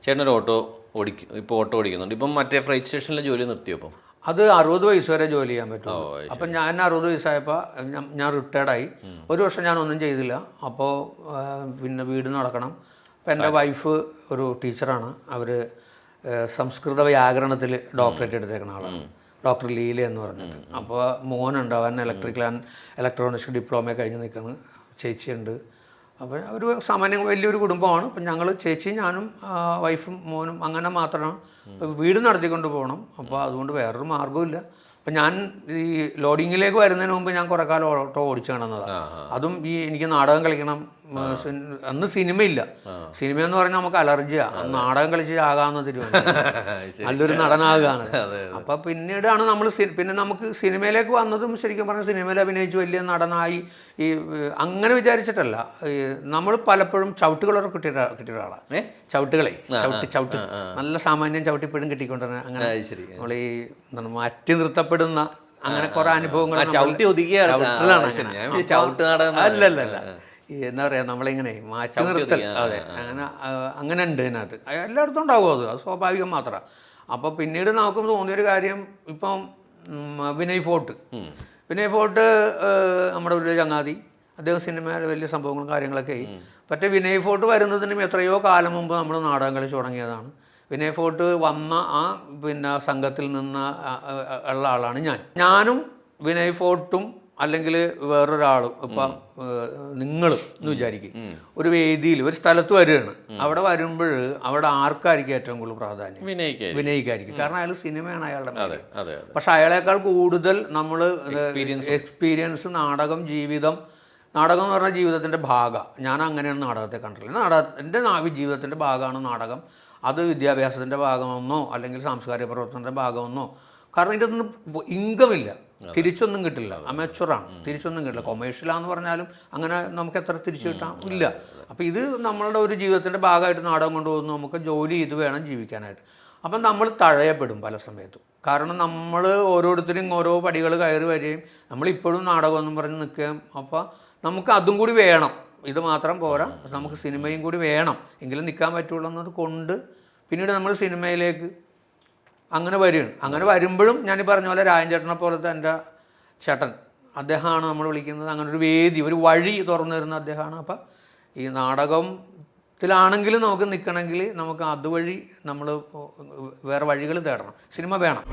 ചേട്ടനൊരു auto ഇപ്പോൾ auto ഓടിക്കുന്നുണ്ട്. ഇപ്പം മറ്റേ ഫ്രൈറ്റ് സ്റ്റേഷനിലെ ജോലി നിർത്തിയോ? അപ്പം അത് 60 വയസ്സ് വരെ ജോലി ചെയ്യാൻ പറ്റും. അപ്പം ഞാൻ 60 വയസ്സായപ്പോൾ ഞാൻ റിട്ടയർഡായി. ഒരു വർഷം ഞാനൊന്നും ചെയ്തില്ല. അപ്പോൾ പിന്നെ വീട് നടക്കണം. അപ്പം എൻ്റെ വൈഫ് ഒരു ടീച്ചറാണ്. അവർ സംസ്കൃത വ്യാകരണത്തിൽ ഡോക്ടറേറ്റ് എടുത്തേക്കുന്ന ആളാണ്, ഡോക്ടർ ലീല എന്ന് പറഞ്ഞിട്ട്. അപ്പോൾ മോനുണ്ട്, അവൻ ഇലക്ട്രിക്കൽ ആൻഡ് ഇലക്ട്രോണിക്സ് ഡിപ്ലോമ കഴിഞ്ഞ് നിൽക്കുന്നു. ചേച്ചിയുണ്ട്. അപ്പോൾ ഒരു സാമാന്യം വലിയൊരു കുടുംബമാണ്. അപ്പം ഞങ്ങൾ ചേച്ചിയും ഞാനും വൈഫും മോനും അങ്ങനെ മാത്രമാണ്. വീട് നടത്തിക്കൊണ്ട് പോകണം. അപ്പോൾ അതുകൊണ്ട് വേറൊരു മാർഗ്ഗമില്ല. അപ്പം ഞാൻ ഈ ലോഡിങ്ങിലേക്ക് വരുന്നതിന് മുമ്പ് ഞാൻ കുറേ കാലം ഓട്ടോ ഓടിച്ചു കാണുന്നതാണ്. അതും ഈ എനിക്ക് നാടകം കളിക്കണം. അന്ന് സിനിമയില്ല. സിനിമ എന്ന് പറഞ്ഞാൽ നമുക്ക് അലർജിയാണ്. നാടകം കളിച്ച് ആകാമെന്ന് തീരുമാനിച്ചു, നല്ലൊരു നടനാകുകയാണ്. അപ്പം പിന്നീടാണ് നമ്മൾ പിന്നെ നമുക്ക് സിനിമയിലേക്ക് വന്നതും ശരിക്കും പറഞ്ഞാൽ സിനിമയിൽ അഭിനയിച്ച് വലിയ നടനായി ഈ അങ്ങനെ വിചാരിച്ചിട്ടല്ല. നമ്മൾ പലപ്പോഴും ചവിട്ടുകളൊക്കെ കിട്ടിയ ഒരാളാണ്. ചവിട്ടുകളെ ചവിട്ട് നല്ല സാമാന്യം ചവിട്ടിപ്പോഴും കിട്ടിക്കൊണ്ടിരുന്നത്. അങ്ങനെ നമ്മൾ ഈ എന്താണ് മാറ്റി നിർത്തപ്പെടുന്ന അങ്ങനെ കുറെ അനുഭവങ്ങൾ അല്ലല്ല എന്താ പറയുക, നമ്മളിങ്ങനെ മാറ്റി നിർത്തൽ. അതെ, അങ്ങനെ ഉണ്ട് ഇതിനകത്ത്. എല്ലായിടത്തും ഉണ്ടാവും. അത് സ്വാഭാവികം മാത്രമാണ്. അപ്പോൾ പിന്നീട് നമുക്ക് തോന്നിയൊരു കാര്യം, ഇപ്പം വിനയ് ഫോർട്ട് നമ്മുടെ ഒരു ചങ്ങാതി, അദ്ദേഹം സിനിമയുടെ വലിയ സംഭവങ്ങളും കാര്യങ്ങളൊക്കെ ആയി. പക്ഷേ വിനയ് ഫോർട്ട് വരുന്നതിനും എത്രയോ കാലം മുമ്പ് നമ്മൾ നാടകം കളിച്ച് തുടങ്ങിയതാണ്. വിനയ് ഫോർട്ട് വന്ന ആ പിന്നെ സംഘത്തിൽ നിന്ന് ഉള്ള ആളാണ് ഞാനും വിനയ് ഫോർട്ടും അല്ലെങ്കിൽ വേറൊരാളും. ഇപ്പം നിങ്ങളും എന്ന് വിചാരിക്കും, ഒരു വേദിയിൽ ഒരു സ്ഥലത്ത് വരികയാണ്. അവിടെ വരുമ്പോൾ അവിടെ ആർക്കായിരിക്കും ഏറ്റവും കൂടുതൽ പ്രാധാന്യം? വിനയിക്കായിരിക്കും. കാരണം അയാൾ സിനിമയാണ് അയാളുടെ. പക്ഷെ അയാളേക്കാൾ കൂടുതൽ നമ്മൾ എക്സ്പീരിയൻസ്, നാടകം, ജീവിതം. നാടകം എന്ന് പറഞ്ഞാൽ ജീവിതത്തിൻ്റെ ഭാഗമാണ്. ഞാൻ അങ്ങനെയാണ് നാടകത്തെ കണ്ടിട്ടുള്ളത്. എൻ്റെ ജീവിതത്തിൻ്റെ ഭാഗമാണ് നാടകം. അത് വിദ്യാഭ്യാസത്തിൻ്റെ ഭാഗമെന്നോ അല്ലെങ്കിൽ സാംസ്കാരിക പ്രവർത്തനത്തിൻ്റെ ഭാഗമെന്നോ. കാരണം ഇതൊന്നും ഇൻകമില്ല, തിരിച്ചൊന്നും കിട്ടില്ല. അമേച്വറാണ്, തിരിച്ചൊന്നും കിട്ടില്ല. കൊമേഴ്ഷ്യലാന്ന് പറഞ്ഞാലും അങ്ങനെ നമുക്ക് എത്ര തിരിച്ചു കിട്ടാൻ ഇല്ല. അപ്പോൾ ഇത് നമ്മളുടെ ഒരു ജീവിതത്തിൻ്റെ ഭാഗമായിട്ട് നാടകം കൊണ്ടുപോകുന്നു. നമുക്ക് ജോലി ചെയ്ത് വേണം ജീവിക്കാനായിട്ട്. അപ്പം നമ്മൾ തഴയപ്പെടും പല സമയത്തും. കാരണം നമ്മൾ ഓരോരുത്തരും ഓരോ പടികൾ കയറി വരികയും നമ്മളിപ്പോഴും നാടകമെന്നും പറഞ്ഞ് നിൽക്കുകയും. അപ്പോൾ നമുക്ക് അതും കൂടി വേണം, ഇത് മാത്രം പോരാ, നമുക്ക് സിനിമയും കൂടി വേണം, എങ്കിലും നിൽക്കാൻ പറ്റുള്ളൂ എന്നത് കൊണ്ട് പിന്നീട് നമ്മൾ സിനിമയിലേക്ക് അങ്ങനെ വരികയാണ്. അങ്ങനെ വരുമ്പോഴും ഞാൻ പറഞ്ഞ പോലെ രാജൻ ചേട്ടനെ പോലത്തെ എൻ്റെ ചേട്ടൻ, അദ്ദേഹമാണ് നമ്മൾ വിളിക്കുന്നത്. അങ്ങനെ ഒരു വേദി, ഒരു വഴി തുറന്നു തരുന്ന അദ്ദേഹമാണ്. അപ്പം ഈ നാടകത്തിലാണെങ്കിലും നമുക്ക് നിൽക്കണമെങ്കിൽ നമുക്ക് അതുവഴി നമ്മൾ വേറെ വഴികൾ തേടണം. സിനിമ വേണം.